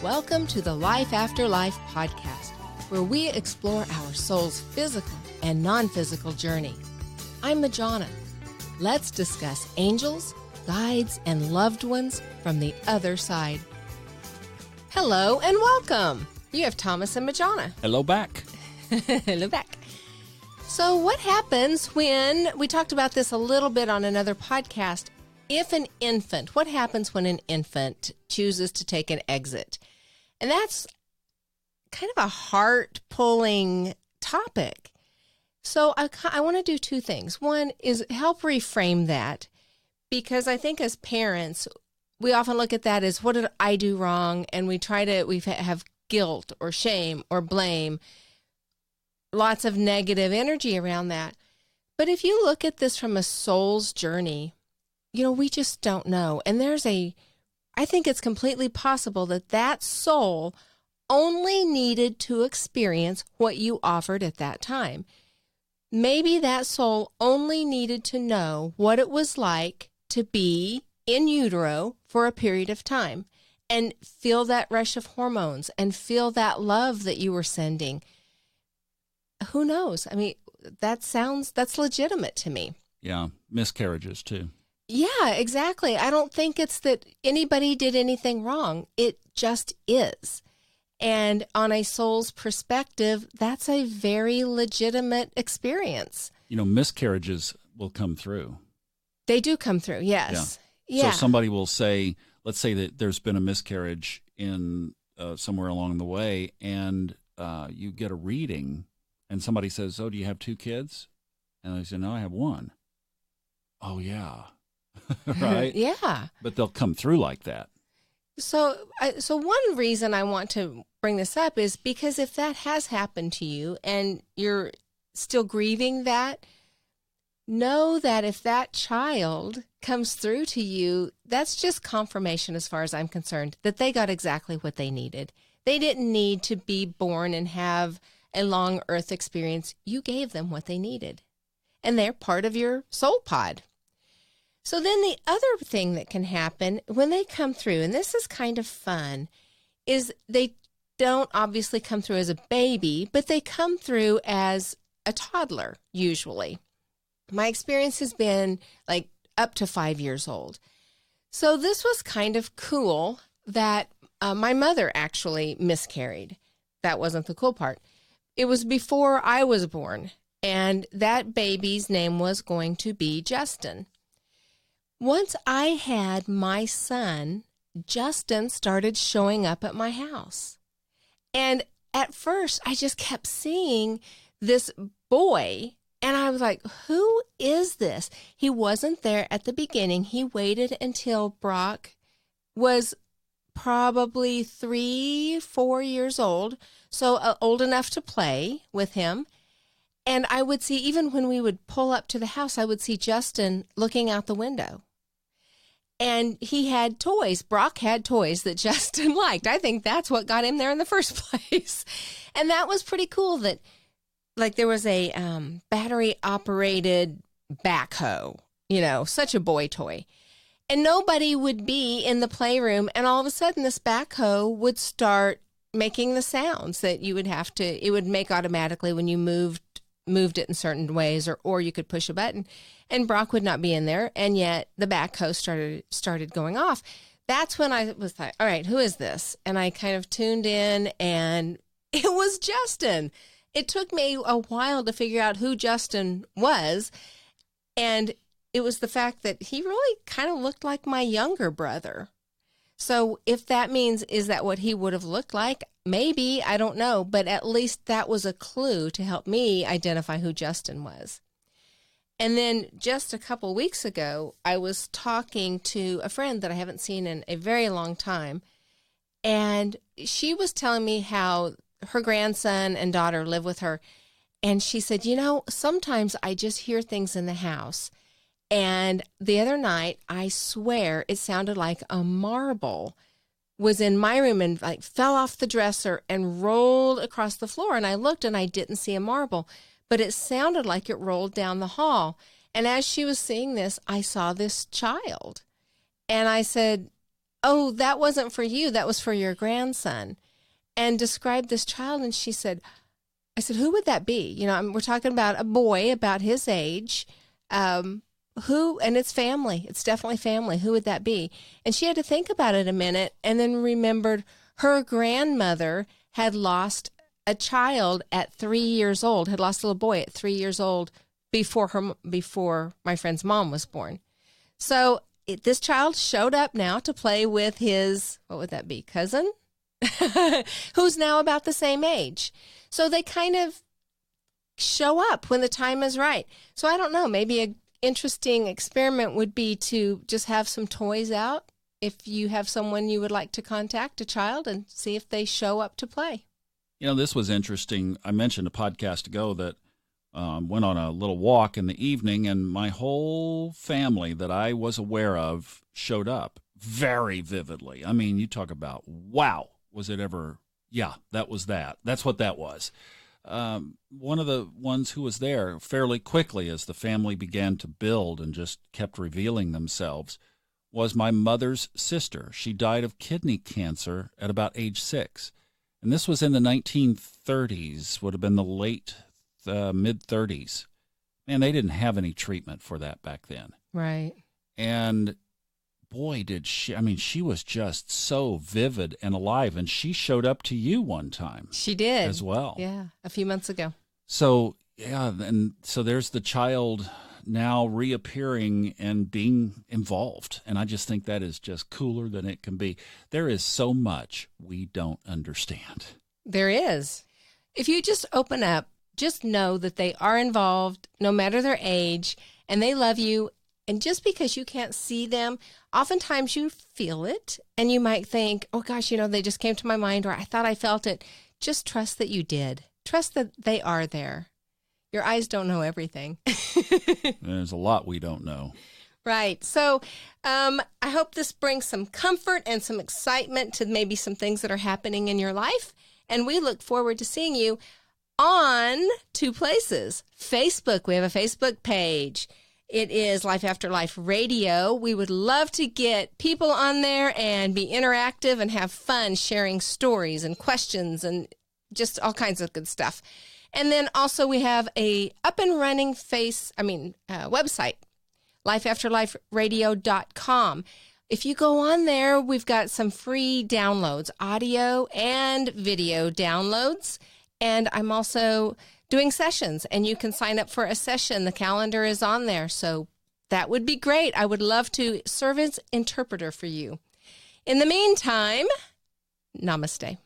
Welcome to the Life After Life podcast, where we explore our soul's physical and non-physical journey. I'm Majona. Let's discuss angels, guides, and loved ones from the other side. Hello and welcome. You have Thomas and Majona. Hello back. Hello back. So what happens when, we talked about this a little bit on another podcast, what happens when an infant chooses to take an exit? And that's kind of a heart-pulling topic. So I want to do two things. One is help reframe that, because I think as parents, we often look at that as, what did I do wrong? And we have guilt or shame or blame, lots of negative energy around that. But if you look at this from a soul's journey, we just don't know. And I think it's completely possible that soul only needed to experience what you offered at that time. Maybe that soul only needed to know what it was like to be in utero for a period of time and feel that rush of hormones and feel that love that you were sending. Who knows? I mean, that's legitimate to me. Yeah, miscarriages too. Yeah, exactly. I don't think it's that anybody did anything wrong. It just is. And on a soul's perspective, that's a very legitimate experience. Miscarriages will come through. They do come through, yes. Yeah. So somebody will say, let's say that there's been a miscarriage in somewhere along the way, and you get a reading, and somebody says, "Oh, do you have 2 kids?" And they say, "No, I have 1." Oh, yeah. Right? Yeah. But they'll come through like that. So one reason I want to bring this up is because if that has happened to you and you're still grieving that, know that if that child comes through to you, that's just confirmation, as far as I'm concerned, that they got exactly what they needed. They didn't need to be born and have a long earth experience. You gave them what they needed, and they're part of your soul pod. So then the other thing that can happen when they come through, and this is kind of fun, is they don't obviously come through as a baby, but they come through as a toddler, usually. My experience has been like up to 5 years old. So this was kind of cool that my mother actually miscarried. That wasn't the cool part. It was before I was born, and that baby's name was going to be Justin. Once I had my son, Justin started showing up at my house. And at first, I just kept seeing this boy, and I was like, who is this? He wasn't there at the beginning. He waited until Brock was probably 3-4 years old, so old enough to play with him. And I would see, even when we would pull up to the house, I would see Justin looking out the window. And he had toys. Brock had toys that Justin liked. I think that's what got him there in the first place. And that was pretty cool that, like, there was a battery-operated backhoe, such a boy toy. And nobody would be in the playroom, and all of a sudden this backhoe would start making the sounds that it would make automatically when you moved it in certain ways, or you could push a button, and Brock would not be in there, and yet the backhoe started going off. That's when I was like, all right, who is this? And I kind of tuned in, and it was Justin. It took me a while to figure out who Justin was, and it was the fact that he really kind of looked like my younger brother. So if that means, is that what he would have looked like? Maybe, I don't know, but at least that was a clue to help me identify who Justin was. And then just a couple weeks ago, I was talking to a friend that I haven't seen in a very long time, and she was telling me how her grandson and daughter live with her, and she said, sometimes I just hear things in the house, and the other night, I swear it sounded like a marble was in my room and fell off the dresser and rolled across the floor. And I looked and I didn't see a marble, but it sounded like it rolled down the hall. And as she was seeing this, I saw this child. And I said, oh, that wasn't for you. That was for your grandson. And described this child. And she said, I said, who would that be? You know, we're talking about a boy about his age. Who, and it's family. It's definitely family. Who would that be? And she had to think about it a minute and then remembered her grandmother had lost a child at 3 years old, had lost a little boy at 3 years old before my friend's mom was born. So this child showed up now to play with his, what would that be, cousin? Who's now about the same age. So they kind of show up when the time is right. So I don't know, maybe an interesting experiment would be to just have some toys out if you have someone you would like to contact, a child, and see if they show up to play. You know, this was interesting. I mentioned a podcast ago that went on a little walk in the evening, and my whole family that I was aware of showed up very vividly. I mean, you talk about, wow, was it ever, yeah, that was that. That's what that was. One of the ones who was there fairly quickly as the family began to build and just kept revealing themselves was my mother's sister. She died of kidney cancer at about age 6. And this was in the 1930s, would have been the late mid-30s. Man, they didn't have any treatment for that back then. Right. And boy, did she, I mean, she was just so vivid and alive. And she showed up to you one time. She did. As well. Yeah, a few months ago. So, yeah, and so there's the child now reappearing and being involved. And I just think that is just cooler than it can be. There is so much we don't understand. There is. If you just open up, just know that they are involved, no matter their age, and they love you. And just because you can't see them, oftentimes you feel it, and you might think, oh gosh, you know, they just came to my mind, or I thought I felt it. Just trust that you did. Trust that they are there. Your eyes don't know everything. There's a lot we don't know. Right. So I hope this brings some comfort and some excitement to maybe some things that are happening in your life. And we look forward to seeing you on 2 places. Facebook. We have a Facebook page. It is Life After Life Radio. We would love to get people on there and be interactive and have fun sharing stories and questions and just all kinds of good stuff. And then also we have a up and running website, lifeafterliferadio.com. If you go on there, we've got some free downloads, audio and video downloads. And I'm also doing sessions, and you can sign up for a session. The calendar is on there. So that would be great. I would love to serve as interpreter for you. In the meantime, namaste.